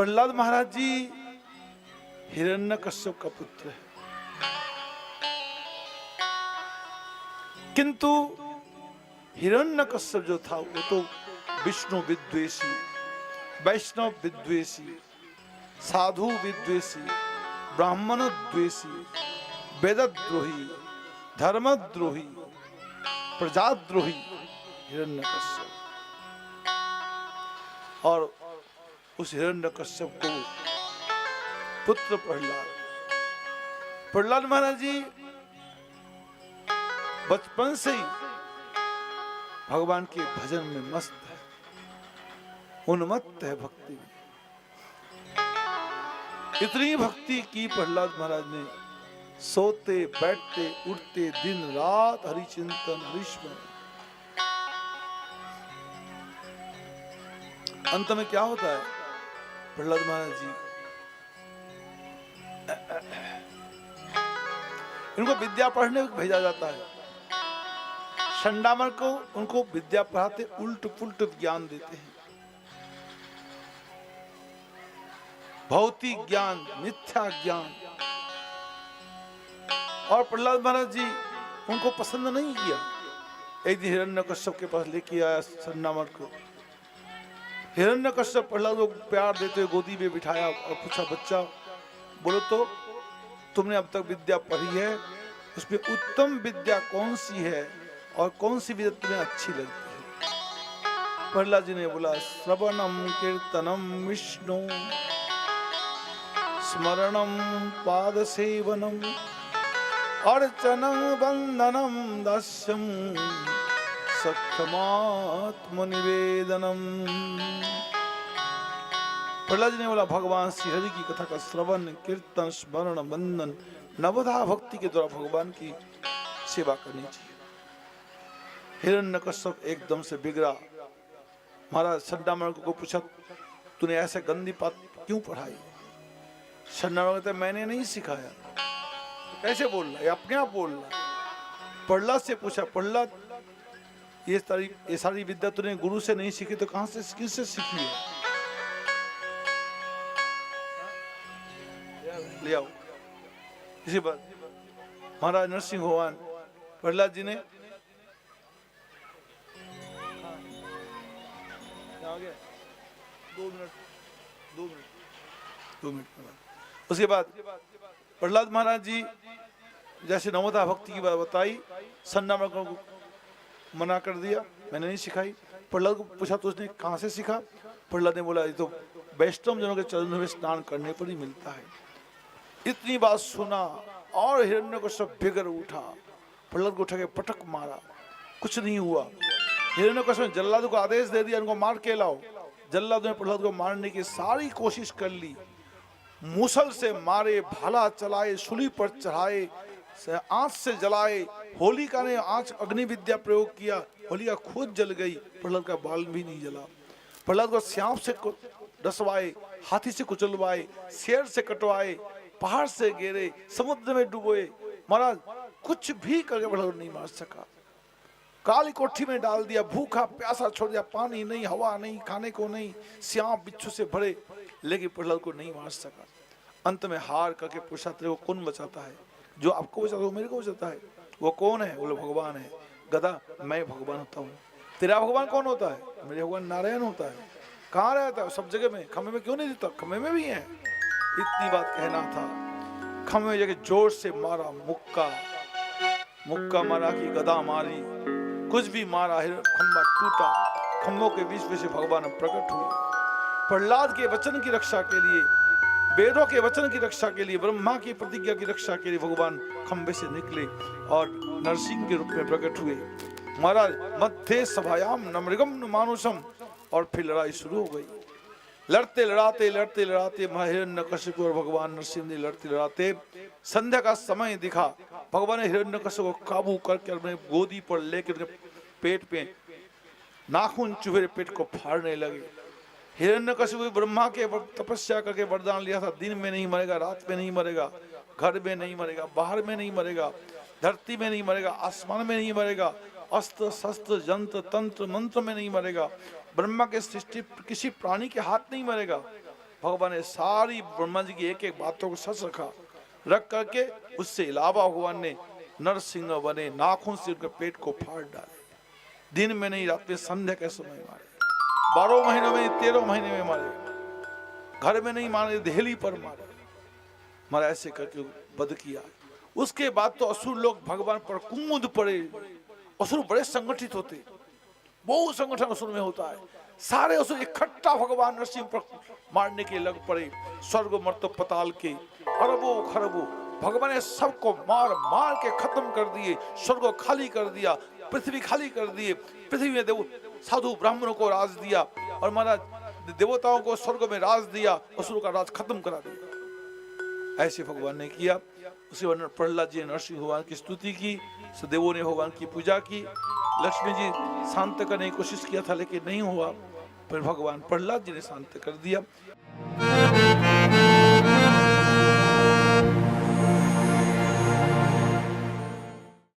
प्रहलाद महाराज जी हिरण्यकश्यप का पुत्र है, किंतु हिरण्यकश्यप जो था वो तो विष्णु विद्वेषी, वैष्णव विद्वेषी, साधु विद्वेषी, ब्राह्मण द्वेषी, वेदद्रोही, धर्मद्रोही, प्रजाद्रोही हिरण्यकश्यप। और उस हिरण्यकश्यप को पुत्र प्रहलाद, प्रहलाद महाराज जी बचपन से ही भगवान के भजन में मस्त है, उन्मत्त है भक्ति में। इतनी भक्ति की प्रहलाद महाराज ने, सोते बैठते उठते दिन रात हरि चिंतन हरिस्मरण। अंत में क्या होता है, प्रहलाद महाराज जी इनको विद्या पढ़ने भेजा जाता है। शंडामर को उनको विद्या पढ़ाते उल्ट पुल्ट ज्ञान देते हैं, भौतिक ज्ञान, मिथ्या ज्ञान। और प्रहलाद महाराज जी उनको पसंद नहीं किया। एक दिन हिरण्यकश्यप के पास लेके आया शंडामर को। हिरण्यकश्यप प्रहलाद को प्यार देते हुए गोदी में बिठाया और पूछा, बच्चा बोलो तो तुमने अब तक विद्या पढ़ी है, उसमें उत्तम विद्या कौन सी है और कौन सी विद्या तुम्हें अच्छी लगती है? प्रहलाद जी ने बोला, श्रवणम कीर्तनम विष्णु स्मरणम पाद सेवनम अर्चनम वंदनम दास्यम सख्यमात्म निवेदनम। प्रहलाद जी ने बोला, भगवान श्री हरि की कथा का श्रवण, कीर्तन, स्मरण, वंदन, नवधा भक्ति के द्वारा भगवान की सेवा करनी चाहिए। हिरण्यकश्यप एकदम से बिगड़ा। महाराज शंडामर को पूछा, तूने ऐसे गंदी बात क्यों पढ़ाई? शंडामर कहते, मैंने नहीं सिखाया। कैसे बोल रहा है? अपने आप बोल रहा है। प्रहलाद से पूछा, प्रहलाद ये सारी विद्या तूने गुरु से नहीं सीखी तो कहां से, किससे सीखी है? ले आओ। इसी बात महाराज नरसिंह भगवान प्रहलाद जी ने दो मिनट उसके बाद प्रहलाद महाराज जी जैसे नवधा भक्ति की बात बताई, शंडामर को मना कर दिया, मैंने नहीं सिखाई। प्रहलाद को पूछा तो उसने कहां से सीखा? प्रहलाद ने बोला, ये तो वैष्णव जनों के चरणों में स्नान करने पर ही मिलता है। इतनी बात सुना और हिरण्यकश्यप बिगड़ उठा। प्रहलाद को उठा के पटक मारा, कुछ नहीं हुआ। हिरण्यकश्यप ने जल्लाद को आदेश दे दिया, उनको मार के लाओ। जल्लाद ने प्रहलाद को मारने की सारी कोशिश कर ली, मूसल से मारे, भाला चलाए, सूली पर चढ़ाए, आंच से जलाए। होलिका ने आंच अग्नि विद्या प्रयोग किया, होलिका खुद जल गई, प्रहलाद का बाल भी नहीं जला। प्रहलाद को सांप से डसवाए, हाथी से कुचलवाए, शेर से कटवाए, पहाड़ से गिरे, समुद्र में डुबोए। महाराज कुछ भी करके प्रहलाद नहीं मार सका। काली कोठी में डाल दिया, भूखा प्यासा छोड़ दिया, पानी नहीं, हवा नहीं, खाने को नहीं, सांप बिच्छू से भरे, लेकिन प्रहलाद को नहीं मार सका। अंत में हार करके पूछा, तेरे को कौन बचाता है? जो आपको बचाता है वो मेरे को बचाता है। वो कौन है? बोले भगवान है। गधा, मैं भगवान होता हूँ। तेरा भगवान कौन होता है? मेरे भगवान नारायण होता है। कहाँ रहता है? सब जगह में। खम्भे में क्यों नहीं देता? खम्भे में भी है। इतनी बात कहना था। खम्भे में जगह जोर से मारा, मुक्का मारा कि गदा मारी, कुछ भी मारा, खम्भा टूटा। खम्भों के बीच में से भगवान प्रकट हुए। प्रहलाद के वचन की रक्षा के लिए, वेदों के वचन की रक्षा के लिए, ब्रह्मा की प्रतिज्ञा की रक्षा के लिए भगवान खंबे से निकले और नरसिंह के रूप में प्रकट हुए। महाराज मध्य सभायाम न मृगम न मानुषम, और फिर लड़ाई शुरू हो गई। लड़ते लड़ाते हिरण्यकश्यप और भगवान नरसिंह ने लड़ते लड़ाते संध्या का समय दिखा। भगवान ने हिरण्यकश्यप को काबू करके अपने गोदी पर लेकर पेट पे नाखून चुभे पेट को फाड़ने लगे। हिरण्यकश्यप ब्रह्मा के तपस्या करके वरदान लिया था, दिन में नहीं मरेगा, रात में नहीं मरेगा, घर में नहीं मरेगा, बाहर में नहीं मरेगा, धरती में नहीं मरेगा, आसमान में नहीं मरेगा, अस्त्र शस्त्र यंत्र तंत्र मंत्र में नहीं मरेगा, ब्रह्मा के सृष्टि किसी प्राणी के हाथ नहीं मरेगा। भगवान ने सारी ब्रह्मा जी की एक एक बातों को सच रख करके उससे अलावा भगवान ने नरसिंह बने, नाखून से उनके पेट को फाड़ डाले। दिन में नहीं, रात में, संध्या के समय मारे, 12 महीनों में, 13 महीने में मारे, घर में नहीं मारे, दहली पर मारे, मारा, ऐसे करके वध किया। उसके बाद तो असुर लोग भगवान पर कूद पड़े। असुर बड़े संगठित होते, बहुत संगठन असुर में होता है। सारे असुर इकट्ठा भगवान नरसिंह पर मारने के लग पड़े। स्वर्ग मर्त्य पताल के अरबों खरबों भगवान ने सबको मार मार के खत्म कर दिए। स्वर्ग को खाली कर दिया, पृथ्वी खाली कर दिए। पृथ्वी में देव साधु ब्राह्मणों को राज दिया और महाराज देवताओं को स्वर्ग में राज दिया, असुरों का राज खत्म करा दिया। ऐसे भगवान ने किया। उसे प्रहलाद जी ने नरसिंह भगवान की स्तुति की, सदेवों ने भगवान की पूजा की। लक्ष्मी जी शांत करने की कोशिश किया था लेकिन नहीं हुआ, फिर भगवान प्रहलाद जी ने शांत कर दिया।